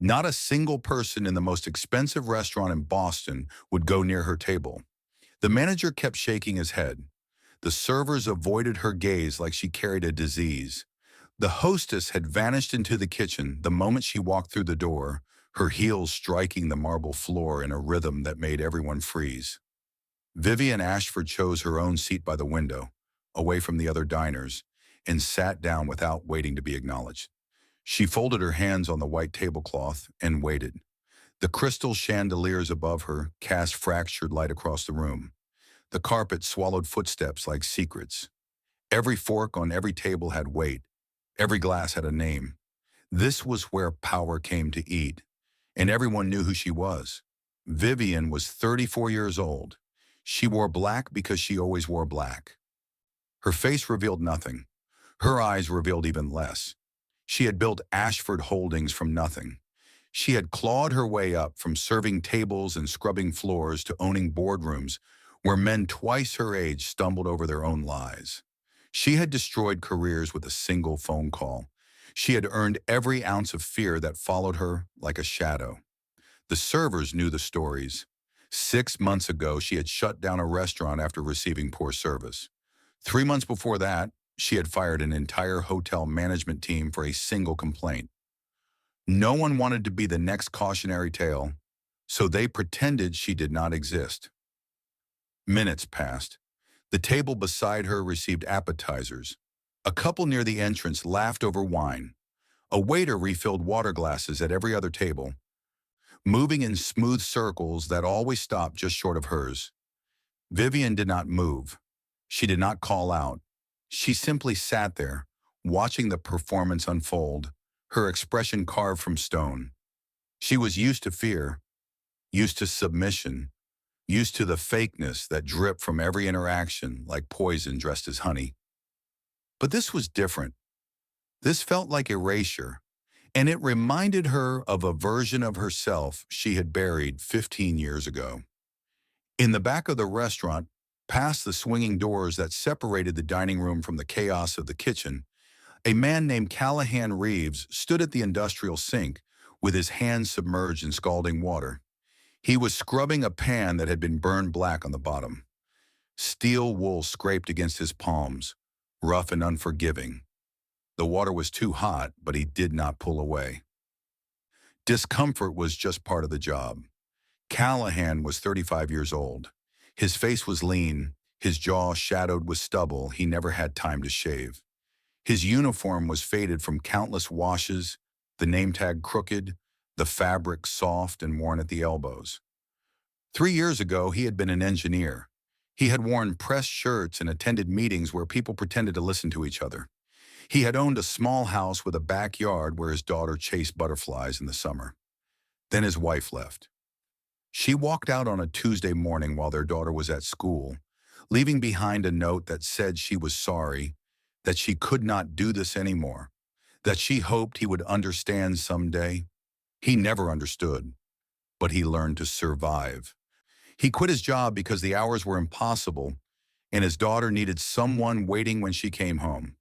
Not a single person in the most expensive restaurant in Boston would go near her table. The manager kept shaking his head. The servers avoided her gaze like she carried a disease. The hostess had vanished into the kitchen the moment she walked through the door, her heels striking the marble floor in a rhythm that made everyone freeze. Vivian Ashford chose her own seat by the window, away from the other diners, and sat down without waiting to be acknowledged. She folded her hands on the white tablecloth and waited. The crystal chandeliers above her cast fractured light across the room. The carpet swallowed footsteps like secrets. Every fork on every table had weight. Every glass had a name. This was where power came to eat, and everyone knew who she was. Vivian was 34 years old. She wore black because she always wore black. Her face revealed nothing. Her eyes revealed even less. She had built Ashford Holdings from nothing. She had clawed her way up from serving tables and scrubbing floors to owning boardrooms where men twice her age stumbled over their own lies. She had destroyed careers with a single phone call. She had earned every ounce of fear that followed her like a shadow. The servers knew the stories. 6 months ago, she had shut down a restaurant after receiving poor service. 3 months before that, she had fired an entire hotel management team for a single complaint. No one wanted to be the next cautionary tale, so they pretended she did not exist. Minutes passed. The table beside her received appetizers. A couple near the entrance laughed over wine. A waiter refilled water glasses at every other table, moving in smooth circles that always stopped just short of hers. Vivian did not move. She did not call out. She simply sat there, watching the performance unfold, her expression carved from stone. She was used to fear, used to submission, used to the fakeness that dripped from every interaction like poison dressed as honey. But this was different. This felt like erasure, and it reminded her of a version of herself she had buried 15 years ago. In the back of the restaurant, past the swinging doors that separated the dining room from the chaos of the kitchen, a man named Callahan Reeves stood at the industrial sink with his hands submerged in scalding water. He was scrubbing a pan that had been burned black on the bottom. Steel wool scraped against his palms, rough and unforgiving. The water was too hot, but he did not pull away. Discomfort was just part of the job. Callahan was 35 years old. His face was lean, his jaw shadowed with stubble he never had time to shave. His uniform was faded from countless washes, the name tag crooked, the fabric soft and worn at the elbows. 3 years ago, he had been an engineer. He had worn pressed shirts and attended meetings where people pretended to listen to each other. He had owned a small house with a backyard where his daughter chased butterflies in the summer. Then his wife left. She walked out on a Tuesday morning while their daughter was at school, leaving behind a note that said she was sorry, that she could not do this anymore, that she hoped he would understand someday. He never understood, but he learned to survive. He quit his job because the hours were impossible, and his daughter needed someone waiting when she came home.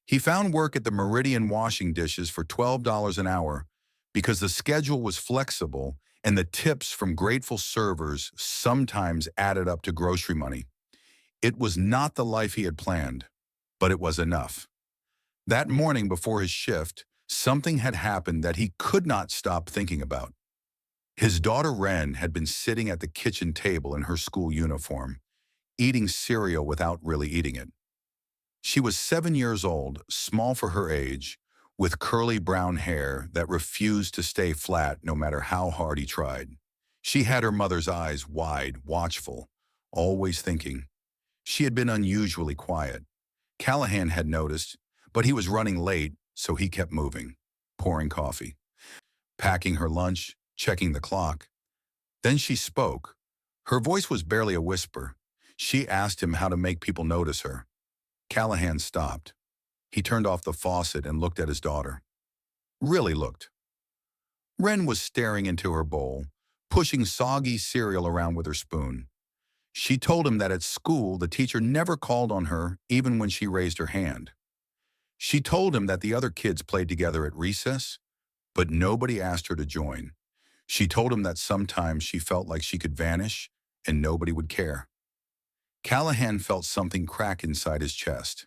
He found work at the Meridian washing dishes for $12 an hour because the schedule was flexible and the tips from grateful servers sometimes added up to grocery money. It was not the life he had planned, but it was enough. That morning before his shift, something had happened that he could not stop thinking about. His daughter Wren had been sitting at the kitchen table in her school uniform, eating cereal without really eating it. She was 7 years old, small for her age, with curly brown hair that refused to stay flat no matter how hard he tried. She had her mother's eyes wide, watchful, always thinking. She had been unusually quiet. Callahan had noticed, but he was running late, so he kept moving, pouring coffee, packing her lunch, checking the clock. Then she spoke. Her voice was barely a whisper. She asked him how to make people notice her. Callahan stopped. He turned off the faucet and looked at his daughter. Really looked. Wren was staring into her bowl, pushing soggy cereal around with her spoon. She told him that at school the teacher never called on her even when she raised her hand. She told him that the other kids played together at recess, but nobody asked her to join. She told him that sometimes she felt like she could vanish and nobody would care. Callahan felt something crack inside his chest.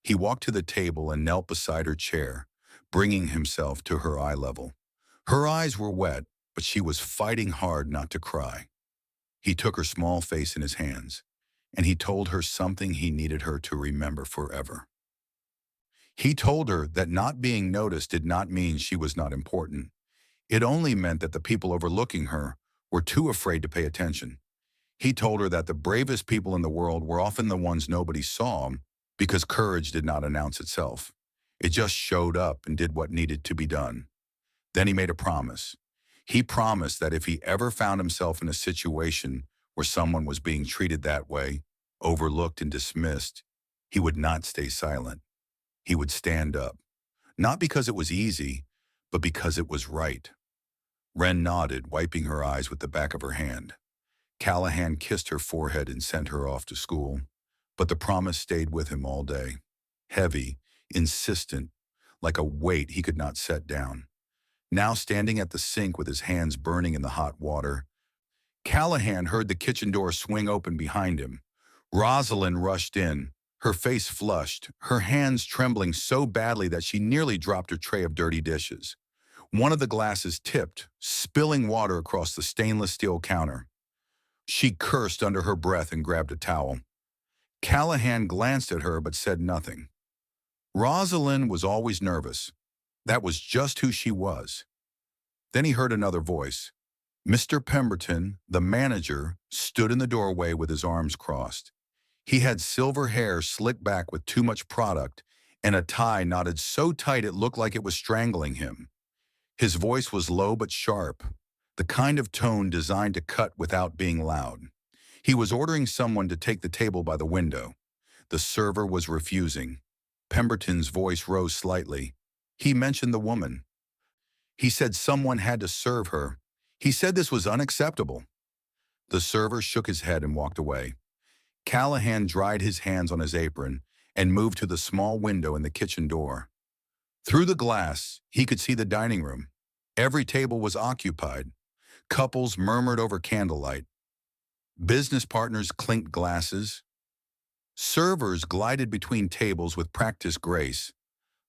He walked to the table and knelt beside her chair, bringing himself to her eye level. Her eyes were wet, but she was fighting hard not to cry. He took her small face in his hands, and he told her something he needed her to remember forever. He told her that not being noticed did not mean she was not important. It only meant that the people overlooking her were too afraid to pay attention. He told her that the bravest people in the world were often the ones nobody saw because courage did not announce itself. It just showed up and did what needed to be done. Then he made a promise. He promised that if he ever found himself in a situation where someone was being treated that way, overlooked and dismissed, he would not stay silent. He would stand up. Not because it was easy, but because it was right. Wren nodded, wiping her eyes with the back of her hand. Callahan kissed her forehead and sent her off to school, but the promise stayed with him all day. Heavy, insistent, like a weight he could not set down. Now standing at the sink with his hands burning in the hot water, Callahan heard the kitchen door swing open behind him. Rosalind rushed in, her face flushed, her hands trembling so badly that she nearly dropped her tray of dirty dishes. One of the glasses tipped, spilling water across the stainless steel counter. She cursed under her breath and grabbed a towel. Callahan glanced at her but said nothing. Rosalind was always nervous. That was just who she was. Then he heard another voice. Mr. Pemberton, the manager, stood in the doorway with his arms crossed. He had silver hair slicked back with too much product and a tie knotted so tight it looked like it was strangling him. His voice was low but sharp, the kind of tone designed to cut without being loud. He was ordering someone to take the table by the window. The server was refusing. Pemberton's voice rose slightly. He mentioned the woman. He said someone had to serve her. He said this was unacceptable. The server shook his head and walked away. Callahan dried his hands on his apron and moved to the small window in the kitchen door. Through the glass, he could see the dining room. Every table was occupied. Couples murmured over candlelight. Business partners clinked glasses. Servers glided between tables with practiced grace.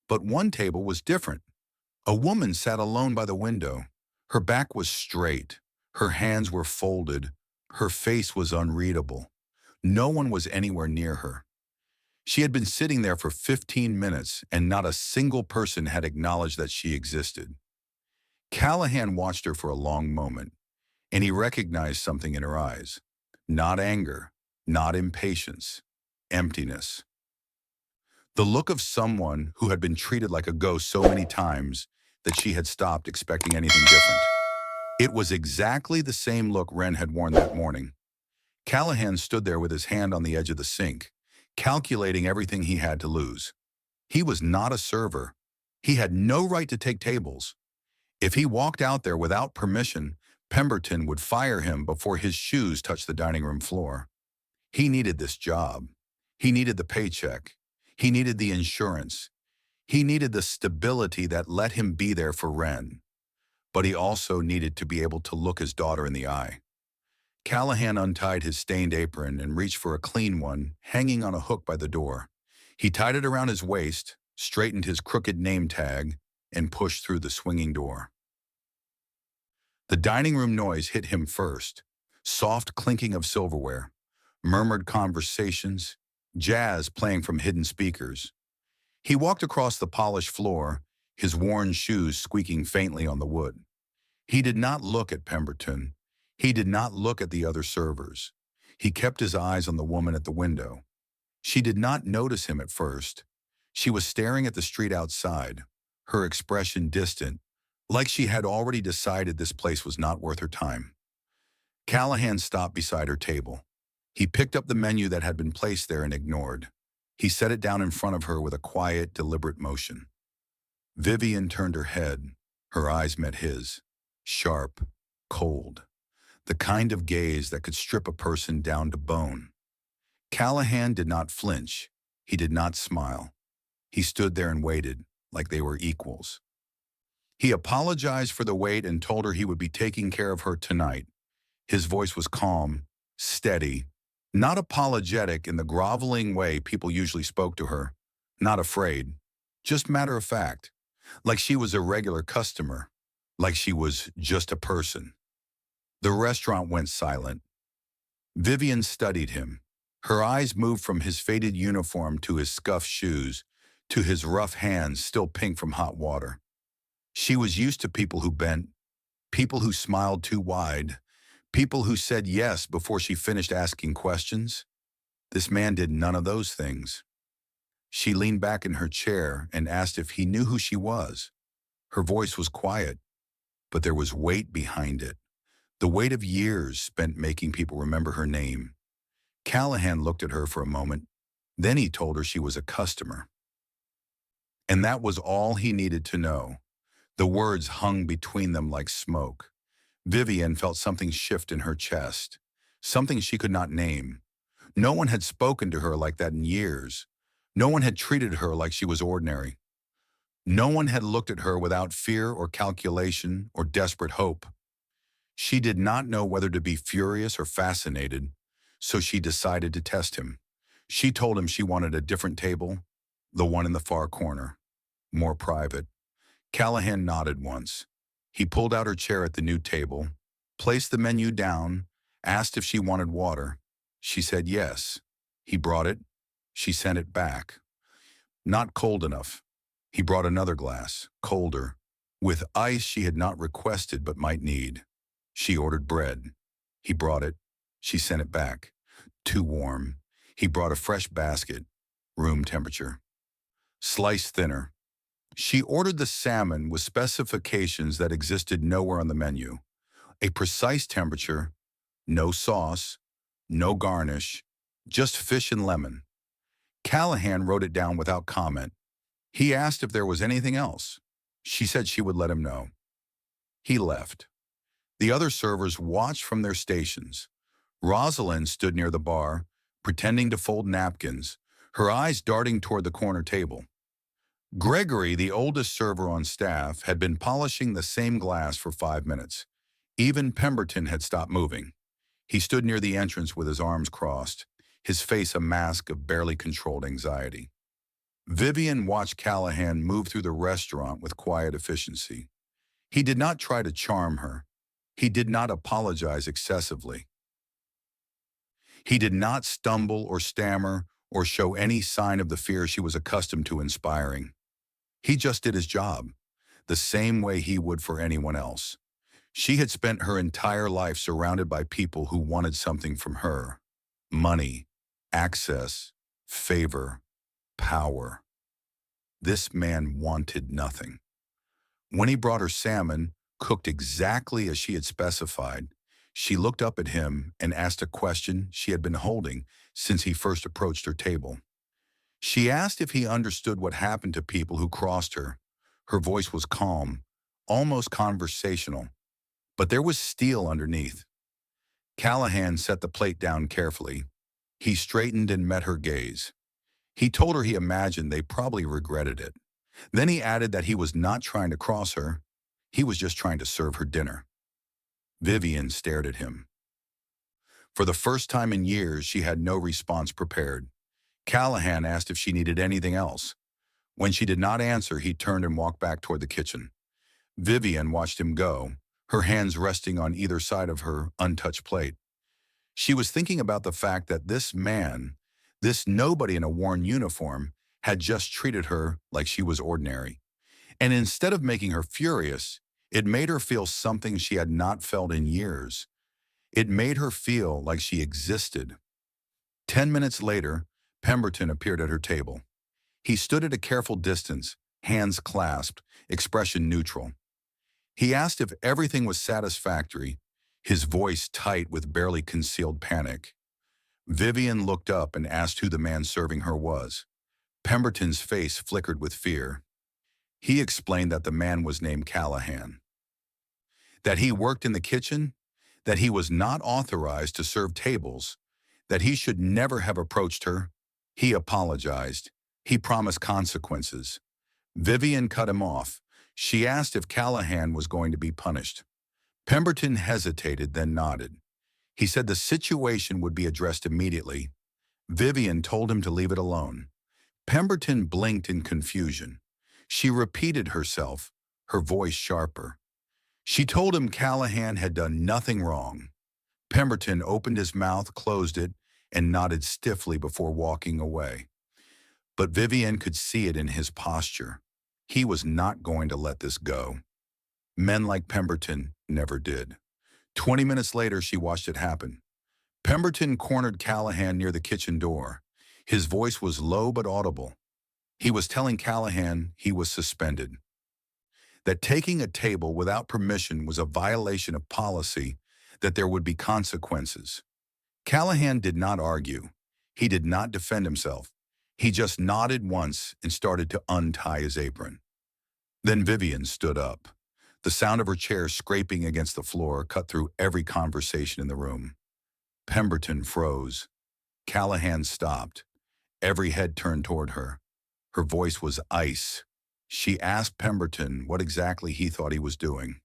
But one table was different. A woman sat alone by the window. Her back was straight. Her hands were folded. Her face was unreadable. No one was anywhere near her. She had been sitting there for 15 minutes, and not a single person had acknowledged that she existed. Callahan watched her for a long moment, and he recognized something in her eyes. Not anger, not impatience, emptiness. The look of someone who had been treated like a ghost so many times that she had stopped expecting anything different. It was exactly the same look Wren had worn that morning. Callahan stood there with his hand on the edge of the sink, calculating everything he had to lose. He was not a server. He had no right to take tables. If he walked out there without permission, Pemberton would fire him before his shoes touched the dining room floor. He needed this job. He needed the paycheck. He needed the insurance. He needed the stability that let him be there for Wren. But he also needed to be able to look his daughter in the eye. Callahan untied his stained apron and reached for a clean one hanging on a hook by the door. He tied it around his waist, straightened his crooked name tag, and pushed through the swinging door. The dining room noise hit him first. Soft clinking of silverware, murmured conversations, jazz playing from hidden speakers. He walked across the polished floor, his worn shoes squeaking faintly on the wood. He did not look at Pemberton. He did not look at the other servers. He kept his eyes on the woman at the window. She did not notice him at first. She was staring at the street outside, her expression distant, like she had already decided this place was not worth her time. Callahan stopped beside her table. He picked up the menu that had been placed there and ignored. He set it down in front of her with a quiet, deliberate motion. Vivian turned her head. Her eyes met his. Sharp, cold. The kind of gaze that could strip a person down to bone. Callahan did not flinch. He did not smile. He stood there and waited, like they were equals. He apologized for the wait and told her he would be taking care of her tonight. His voice was calm, steady, not apologetic in the groveling way people usually spoke to her, not afraid, just matter of fact, like she was a regular customer, like she was just a person. The restaurant went silent. Vivian studied him. Her eyes moved from his faded uniform to his scuffed shoes, to his rough hands still pink from hot water. She was used to people who bent, people who smiled too wide, people who said yes before she finished asking questions. This man did none of those things. She leaned back in her chair and asked if he knew who she was. Her voice was quiet, but there was weight behind it. The weight of years spent making people remember her name. Callahan looked at her for a moment. Then he told her she was a customer. And that was all he needed to know. The words hung between them like smoke. Vivian felt something shift in her chest, something she could not name. No one had spoken to her like that in years. No one had treated her like she was ordinary. No one had looked at her without fear or calculation or desperate hope. She did not know whether to be furious or fascinated, so she decided to test him. She told him she wanted a different table, the one in the far corner, more private. Callahan nodded once. He pulled out her chair at the new table, placed the menu down, asked if she wanted water. She said yes. He brought it. She sent it back. Not cold enough. He brought another glass, colder, with ice she had not requested but might need. She ordered bread. He brought it. She sent it back. Too warm. He brought a fresh basket, room temperature. Sliced thinner. She ordered the salmon with specifications that existed nowhere on the menu. A precise temperature, no sauce, no garnish, just fish and lemon. Callahan wrote it down without comment. He asked if there was anything else. She said she would let him know. He left. The other servers watched from their stations. Rosalind stood near the bar, pretending to fold napkins, her eyes darting toward the corner table. Gregory, the oldest server on staff, had been polishing the same glass for 5 minutes. Even Pemberton had stopped moving. He stood near the entrance with his arms crossed, his face a mask of barely controlled anxiety. Vivian watched Callahan move through the restaurant with quiet efficiency. He did not try to charm her. He did not apologize excessively. He did not stumble or stammer or show any sign of the fear she was accustomed to inspiring. He just did his job, the same way he would for anyone else. She had spent her entire life surrounded by people who wanted something from her: money, access, favor, power. This man wanted nothing. When he brought her salmon, cooked exactly as she had specified, she looked up at him and asked a question she had been holding since he first approached her table. She asked if he understood what happened to people who crossed her. Her voice was calm, almost conversational, but there was steel underneath. Callahan set the plate down carefully. He straightened and met her gaze. He told her he imagined they probably regretted it. Then he added that he was not trying to cross her. He was just trying to serve her dinner. Vivian stared at him. For the first time in years, she had no response prepared. Callahan asked if she needed anything else. When she did not answer, he turned and walked back toward the kitchen. Vivian watched him go, her hands resting on either side of her untouched plate. She was thinking about the fact that this man, this nobody in a worn uniform, had just treated her like she was ordinary. And instead of making her furious, it made her feel something she had not felt in years. It made her feel like she existed. 10 minutes later, Pemberton appeared at her table. He stood at a careful distance, hands clasped, expression neutral. He asked if everything was satisfactory, his voice tight with barely concealed panic. Vivian looked up and asked who the man serving her was. Pemberton's face flickered with fear. He explained that the man was named Callahan, that he worked in the kitchen, that he was not authorized to serve tables, that he should never have approached her. He apologized. He promised consequences. Vivian cut him off. She asked if Callahan was going to be punished. Pemberton hesitated, then nodded. He said the situation would be addressed immediately. Vivian told him to leave it alone. Pemberton blinked in confusion. She repeated herself, her voice sharper. She told him Callahan had done nothing wrong. Pemberton opened his mouth, closed it, and nodded stiffly before walking away. But Vivian could see it in his posture. He was not going to let this go. Men like Pemberton never did. 20 minutes later, she watched it happen. Pemberton cornered Callahan near the kitchen door. His voice was low but audible. He was telling Callahan he was suspended, that taking a table without permission was a violation of policy, that there would be consequences. Callahan did not argue. He did not defend himself. He just nodded once and started to untie his apron. Then Vivian stood up. The sound of her chair scraping against the floor cut through every conversation in the room. Pemberton froze. Callahan stopped. Every head turned toward her. Her voice was ice. She asked Pemberton what exactly he thought he was doing.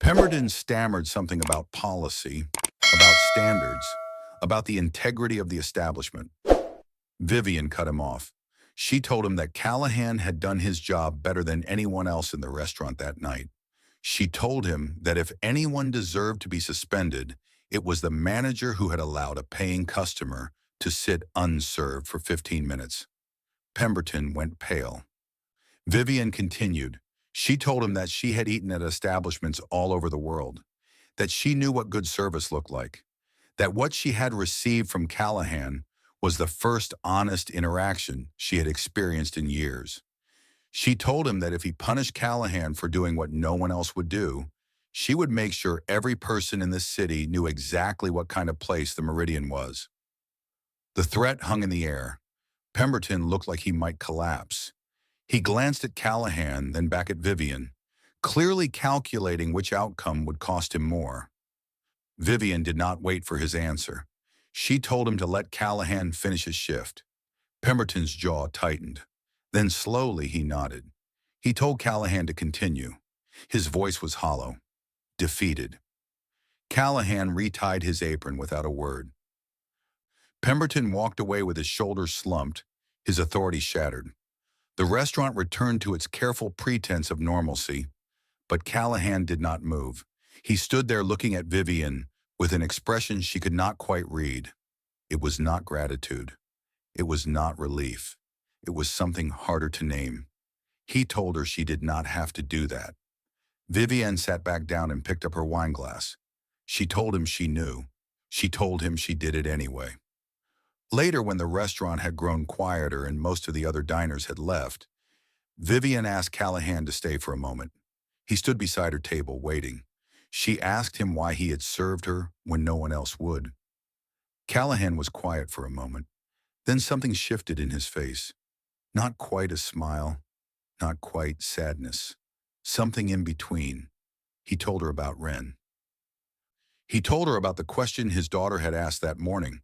Pemberton stammered something about policy, about standards, about the integrity of the establishment. Vivian cut him off. She told him that Callahan had done his job better than anyone else in the restaurant that night. She told him that if anyone deserved to be suspended, it was the manager who had allowed a paying customer to sit unserved for 15 minutes. Pemberton went pale. Vivian continued. She told him that she had eaten at establishments all over the world, that she knew what good service looked like, that what she had received from Callahan was the first honest interaction she had experienced in years. She told him that if he punished Callahan for doing what no one else would do, she would make sure every person in the city knew exactly what kind of place the Meridian was. The threat hung in the air. Pemberton looked like he might collapse. He glanced at Callahan, then back at Vivian, clearly calculating which outcome would cost him more. Vivian did not wait for his answer. She told him to let Callahan finish his shift. Pemberton's jaw tightened. Then slowly he nodded. He told Callahan to continue. His voice was hollow, defeated. Callahan retied his apron without a word. Pemberton walked away with his shoulders slumped, his authority shattered. The restaurant returned to its careful pretense of normalcy, but Callahan did not move. He stood there looking at Vivian with an expression she could not quite read. It was not gratitude. It was not relief. It was something harder to name. He told her she did not have to do that. Vivian sat back down and picked up her wine glass. She told him she knew. She told him she did it anyway. Later, when the restaurant had grown quieter and most of the other diners had left, Vivian asked Callahan to stay for a moment. He stood beside her table, waiting. She asked him why he had served her when no one else would. Callahan was quiet for a moment. Then something shifted in his face. Not quite a smile, not quite sadness. Something in between. He told her about Ren. He told her about the question his daughter had asked that morning,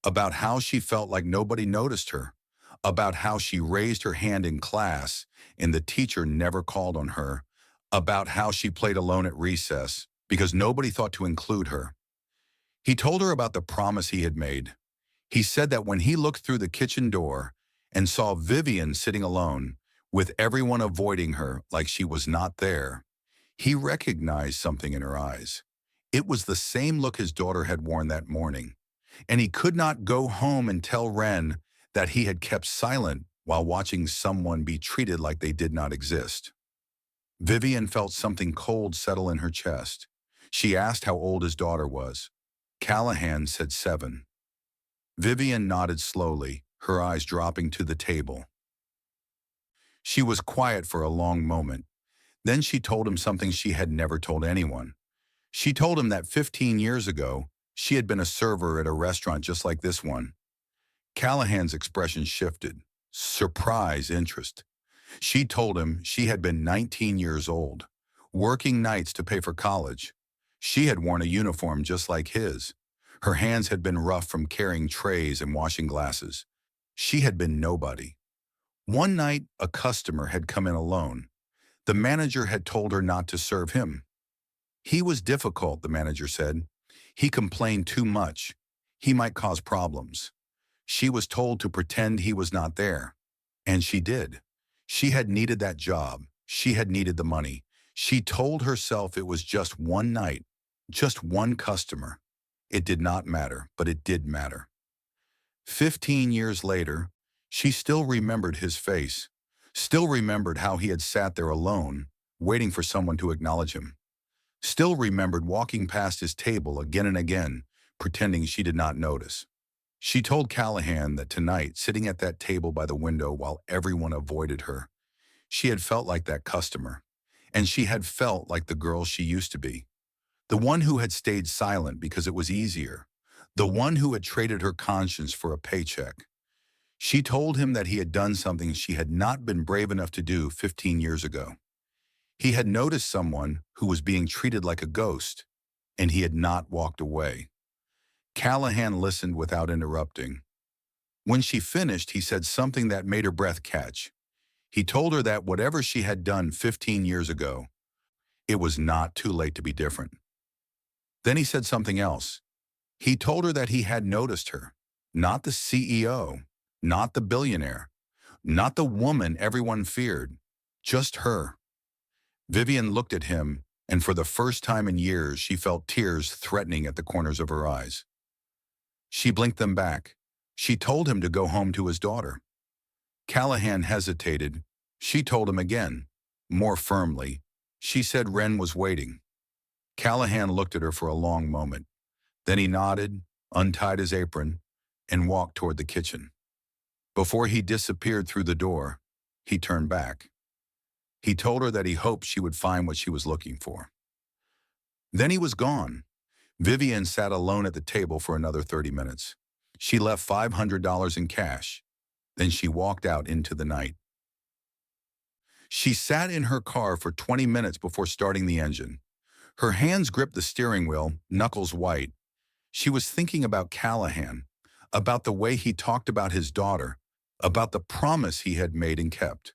about how she felt like nobody noticed her, about how she raised her hand in class and the teacher never called on her, about how she played alone at recess because nobody thought to include her. He told her about the promise he had made. He said that when he looked through the kitchen door and saw Vivian sitting alone, with everyone avoiding her like she was not there, he recognized something in her eyes. It was the same look his daughter had worn that morning, and he could not go home and tell Ren that he had kept silent while watching someone be treated like they did not exist. Vivian felt something cold settle in her chest. She asked how old his daughter was. Callahan said 7. Vivian nodded slowly, her eyes dropping to the table. She was quiet for a long moment. Then she told him something she had never told anyone. She told him that 15 years ago, she had been a server at a restaurant just like this one. Callahan's expression shifted. Surprise, interest. She told him she had been 19 years old, working nights to pay for college. She had worn a uniform just like his. Her hands had been rough from carrying trays and washing glasses. She had been nobody. One night, a customer had come in alone. The manager had told her not to serve him. He was difficult, the manager said. He complained too much. He might cause problems. She was told to pretend he was not there. And she did. She had needed that job. She had needed the money. She told herself it was just one night, just one customer. It did not matter, but it did matter. 15 years later, she still remembered his face, still remembered how he had sat there alone, waiting for someone to acknowledge him, still remembered walking past his table again and again, pretending she did not notice. She told Callahan that tonight, sitting at that table by the window while everyone avoided her, she had felt like that customer, and she had felt like the girl she used to be, the one who had stayed silent because it was easier, the one who had traded her conscience for a paycheck. She told him that he had done something she had not been brave enough to do 15 years ago. He had noticed someone who was being treated like a ghost, and he had not walked away. Callahan listened without interrupting. When she finished, he said something that made her breath catch. He told her that whatever she had done 15 years ago, it was not too late to be different. Then he said something else. He told her that he had noticed her, not the CEO, not the billionaire, not the woman everyone feared, just her. Vivian looked at him, and for the first time in years, she felt tears threatening at the corners of her eyes. She blinked them back. She told him to go home to his daughter. Callahan hesitated. She told him again, more firmly. She said Ren was waiting. Callahan looked at her for a long moment. Then he nodded, untied his apron, and walked toward the kitchen. Before he disappeared through the door, he turned back. He told her that he hoped she would find what she was looking for. Then he was gone. Vivian sat alone at the table for another 30 minutes. She left $500 in cash. Then she walked out into the night. She sat in her car for 20 minutes before starting the engine. Her hands gripped the steering wheel, knuckles white. She was thinking about Callahan, about the way he talked about his daughter, about the promise he had made and kept.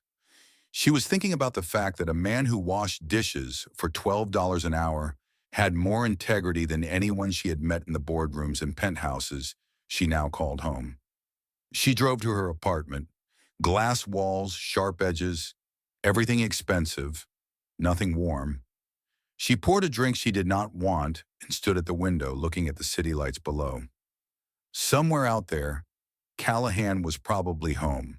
She was thinking about the fact that a man who washed dishes for $12 an hour had more integrity than anyone she had met in the boardrooms and penthouses she now called home. She drove to her apartment. Glass walls, sharp edges, everything expensive, nothing warm. She poured a drink she did not want and stood at the window looking at the city lights below. Somewhere out there, Callahan was probably home,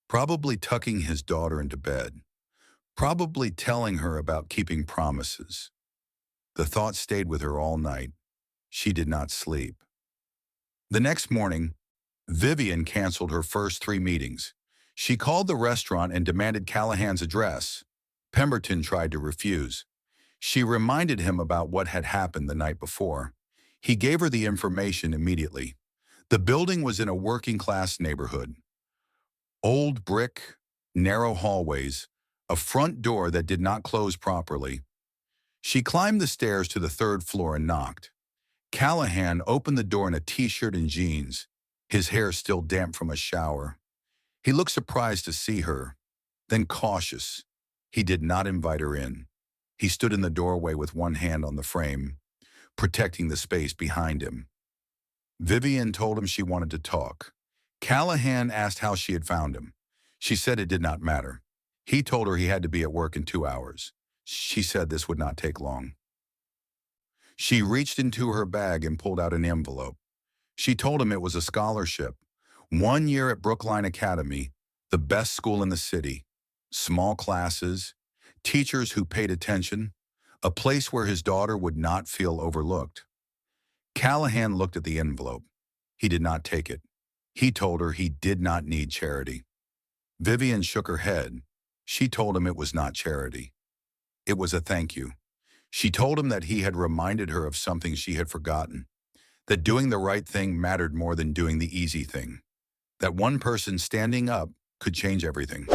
probably tucking his daughter into bed, probably telling her about keeping promises. The thought stayed with her all night. She did not sleep. The next morning, Vivian canceled her first 3 meetings. She called the restaurant and demanded Callahan's address. Pemberton tried to refuse. She reminded him about what had happened the night before. He gave her the information immediately. The building was in a working-class neighborhood. Old brick, narrow hallways, a front door that did not close properly. She climbed the stairs to the 3rd floor and knocked. Callahan opened the door in a t-shirt and jeans, his hair still damp from a shower. He looked surprised to see her, then cautious. He did not invite her in. He stood in the doorway with one hand on the frame, protecting the space behind him. Vivian told him she wanted to talk. Callahan asked how she had found him. She said it did not matter. He told her he had to be at work in 2 hours. She said this would not take long. She reached into her bag and pulled out an envelope. She told him it was a scholarship. 1 year at Brookline Academy, the best school in the city. Small classes, teachers who paid attention, a place where his daughter would not feel overlooked. Callahan looked at the envelope. He did not take it. He told her he did not need charity. Vivian shook her head. She told him it was not charity. It was a thank you. She told him that he had reminded her of something she had forgotten, that doing the right thing mattered more than doing the easy thing, that one person standing up could change everything.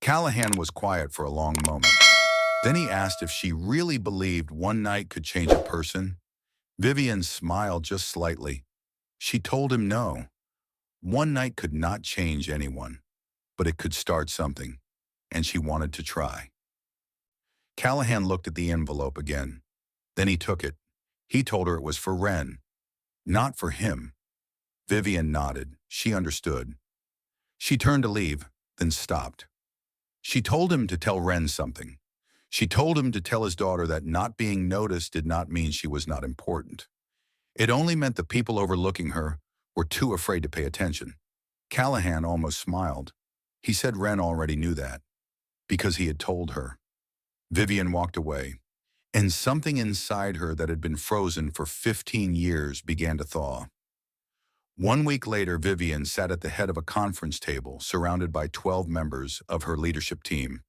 Callahan was quiet for a long moment. Then he asked if she really believed one night could change a person. Vivian smiled just slightly. She told him no. One night could not change anyone, but it could start something, and she wanted to try. Callahan looked at the envelope again. Then he took it. He told her it was for Ren, not for him. Vivian nodded. She understood. She turned to leave, then stopped. She told him to tell Ren something. She told him to tell his daughter that not being noticed did not mean she was not important. It only meant the people overlooking her were too afraid to pay attention. Callahan almost smiled. He said Ren already knew that, because he had told her. Vivian walked away, and something inside her that had been frozen for 15 years began to thaw. 1 week later, Vivian sat at the head of a conference table surrounded by 12 members of her leadership team.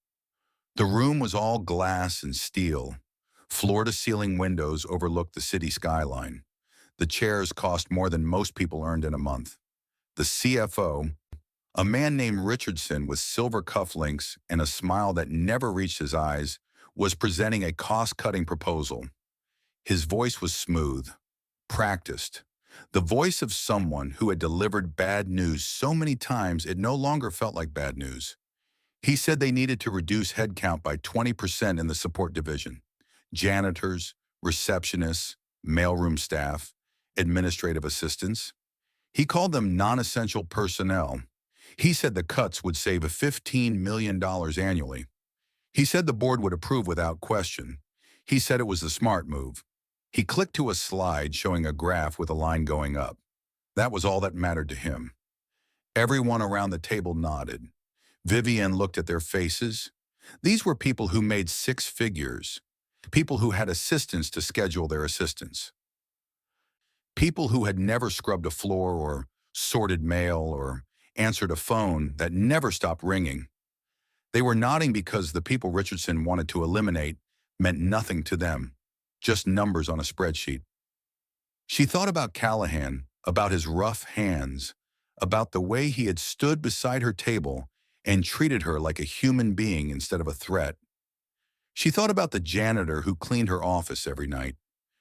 The room was all glass and steel. Floor-to-ceiling windows overlooked the city skyline. The chairs cost more than most people earned in a month. The CFO, a man named Richardson with silver cufflinks and a smile that never reached his eyes, was presenting a cost-cutting proposal. His voice was smooth, practiced, the voice of someone who had delivered bad news so many times it no longer felt like bad news. He said they needed to reduce headcount by 20% in the support division. Janitors, receptionists, mailroom staff, administrative assistants. He called them non-essential personnel. He said the cuts would save $15 million annually. He said the board would approve without question. He said it was the smart move. He clicked to a slide showing a graph with a line going up. That was all that mattered to him. Everyone around the table nodded. Vivian looked at their faces. These were people who made six figures, people who had assistants to schedule their assistants, people who had never scrubbed a floor or sorted mail or answered a phone that never stopped ringing. They were nodding because the people Richardson wanted to eliminate meant nothing to them, just numbers on a spreadsheet. She thought about Callahan, about his rough hands, about the way he had stood beside her table and treated her like a human being instead of a threat. She thought about the janitor who cleaned her office every night.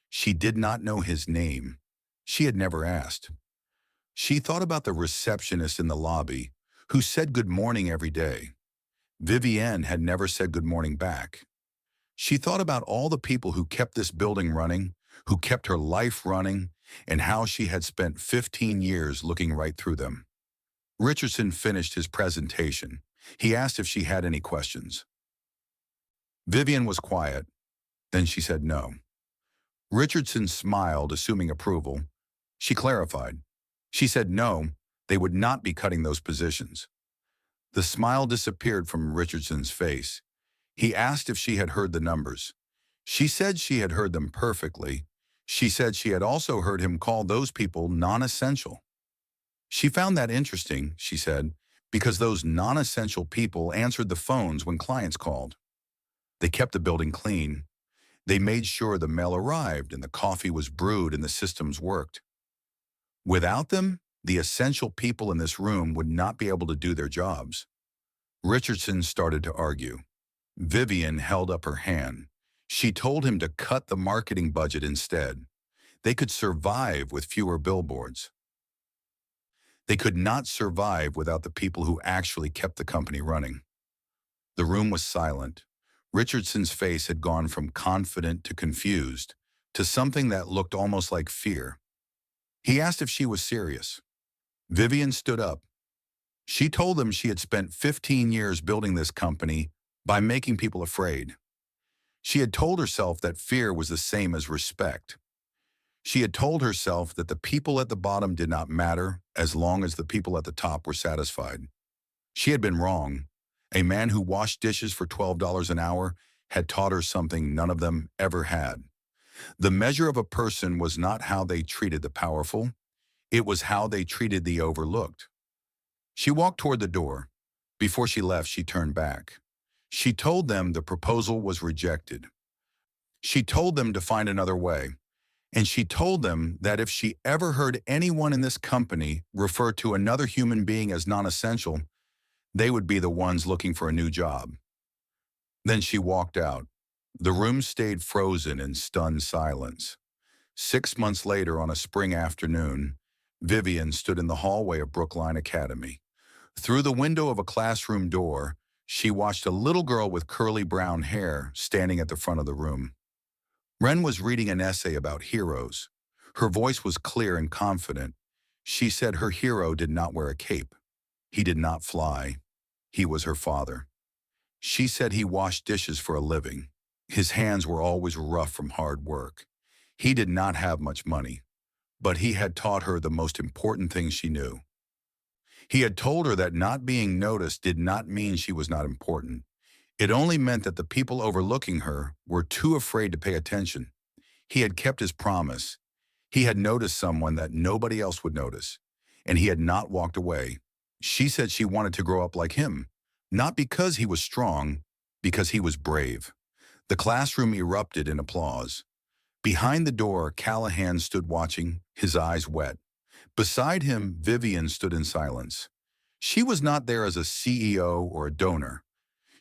She did not know his name. She had never asked. She thought about the receptionist in the lobby who said good morning every day. Vivienne had never said good morning back. She thought about all the people who kept this building running, who kept her life running, and how she had spent 15 years looking right through them. Richardson finished his presentation. He asked if she had any questions. Vivian was quiet. Then she said no. Richardson smiled, assuming approval. She clarified. She said no, they would not be cutting those positions. The smile disappeared from Richardson's face. He asked if she had heard the numbers. She said she had heard them perfectly. She said she had also heard him call those people non-essential. She found that interesting, she said, because those non-essential people answered the phones when clients called. They kept the building clean. They made sure the mail arrived and the coffee was brewed and the systems worked. Without them, the essential people in this room would not be able to do their jobs. Richardson started to argue. Vivian held up her hand. She told him to cut the marketing budget instead. They could survive with fewer billboards. They could not survive without the people who actually kept the company running. The room was silent. Richardson's face had gone from confident to confused, to something that looked almost like fear. He asked if she was serious. Vivian stood up. She told them she had spent 15 years building this company by making people afraid. She had told herself that fear was the same as respect. She had told herself that the people at the bottom did not matter as long as the people at the top were satisfied. She had been wrong. A man who washed dishes for $12 an hour had taught her something none of them ever had. The measure of a person was not how they treated the powerful. It was how they treated the overlooked. She walked toward the door. Before she left, she turned back. She told them the proposal was rejected. She told them to find another way. And she told them that if she ever heard anyone in this company refer to another human being as non-essential, they would be the ones looking for a new job. Then she walked out. The room stayed frozen in stunned silence. 6 months later, on a spring afternoon, Vivian stood in the hallway of Brookline Academy. Through the window of a classroom door, She watched a little girl with curly brown hair standing at the front of the room. Ren was reading an essay about heroes. Her voice was clear and confident. She said her hero did not wear a cape. He did not fly. He was her father. She said he washed dishes for a living. His hands were always rough from hard work. He did not have much money, but he had taught her the most important thing she knew. He had told her that not being noticed did not mean she was not important. It only meant that the people overlooking her were too afraid to pay attention. He had kept his promise. He had noticed someone that nobody else would notice, and he had not walked away. She said she wanted to grow up like him, not because he was strong, because he was brave. The classroom erupted in applause. Behind the door, Callahan stood watching, his eyes wet. Beside him, Vivian stood in silence. She was not there as a CEO or a donor.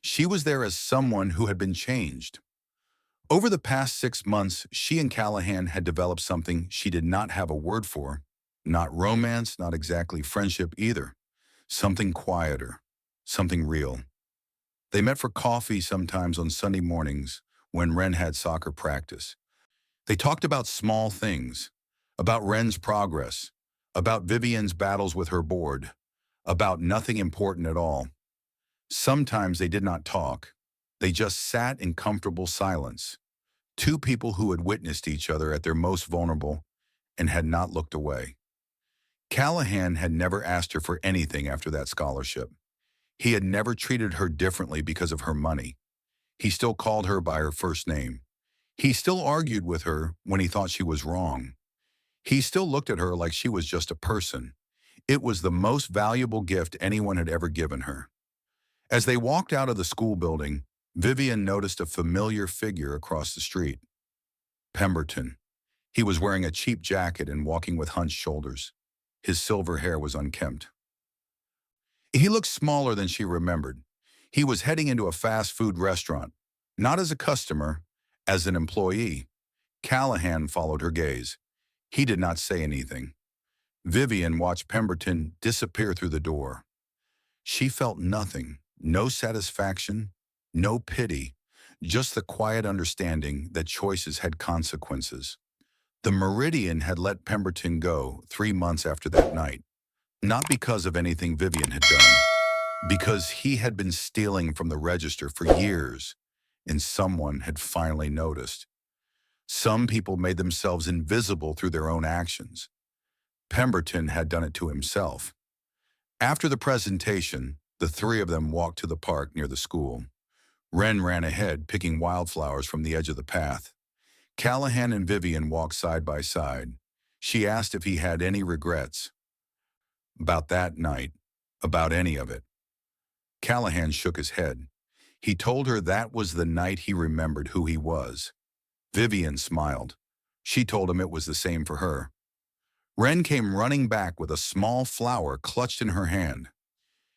She was there as someone who had been changed. Over the past 6 months, she and Callahan had developed something she did not have a word for. Not romance, not exactly friendship either. Something quieter, something real. They met for coffee sometimes on Sunday mornings when Ren had soccer practice. They talked about small things, about Ren's progress, about Vivian's battles with her board, about nothing important at all. Sometimes they did not talk. They just sat in comfortable silence. Two people who had witnessed each other at their most vulnerable and had not looked away. Callahan had never asked her for anything after that scholarship. He had never treated her differently because of her money. He still called her by her first name. He still argued with her when he thought she was wrong. He still looked at her like she was just a person. It was the most valuable gift anyone had ever given her. As they walked out of the school building, Vivian noticed a familiar figure across the street. Pemberton. He was wearing a cheap jacket and walking with hunched shoulders. His silver hair was unkempt. He looked smaller than she remembered. He was heading into a fast food restaurant, not as a customer, as an employee. Callahan followed her gaze. He did not say anything. Vivian watched Pemberton disappear through the door. She felt nothing, no satisfaction, no pity, just the quiet understanding that choices had consequences. The Meridian had let Pemberton go 3 months after that night, not because of anything Vivian had done, because he had been stealing from the register for years, and someone had finally noticed. Some people made themselves invisible through their own actions. Pemberton had done it to himself. After the presentation, the three of them walked to the park near the school. Ren ran ahead, picking wildflowers from the edge of the path. Callahan and Vivian walked side by side. She asked if he had any regrets about that night, about any of it. Callahan shook his head. He told her that was the night he remembered who he was. Vivian smiled. She told him it was the same for her. Ren came running back with a small flower clutched in her hand.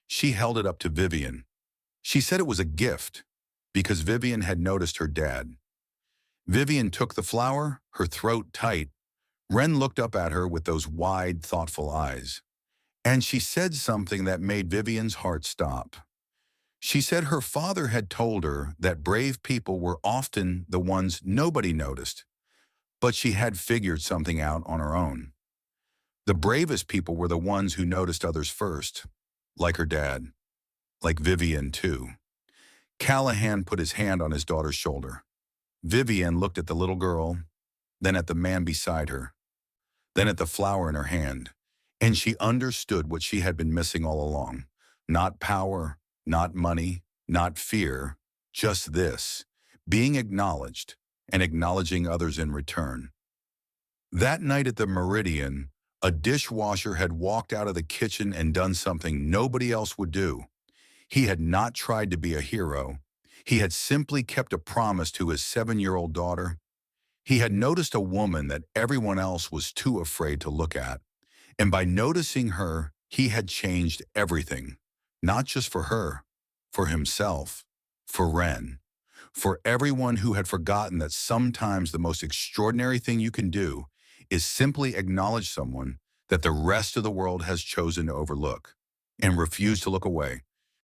She held it up to Vivian. She said it was a gift because Vivian had noticed her dad. Vivian took the flower, her throat tight. Ren looked up at her with those wide, thoughtful eyes. And she said something that made Vivian's heart stop. She said her father had told her that brave people were often the ones nobody noticed, but she had figured something out on her own. The bravest people were the ones who noticed others first, like her dad, like Vivian too. Callahan put his hand on his daughter's shoulder. Vivian looked at the little girl, then at the man beside her, then at the flower in her hand, and she understood what she had been missing all along. Not power, not money, not fear, just this, being acknowledged and acknowledging others in return. That night at the Meridian, a dishwasher had walked out of the kitchen and done something nobody else would do. He had not tried to be a hero. He had simply kept a promise to his 7-year-old daughter. He had noticed a woman that everyone else was too afraid to look at. And by noticing her, he had changed everything. Not just for her, for himself, for Ren, for everyone who had forgotten that sometimes the most extraordinary thing you can do is simply acknowledge someone that the rest of the world has chosen to overlook and refuse to look away.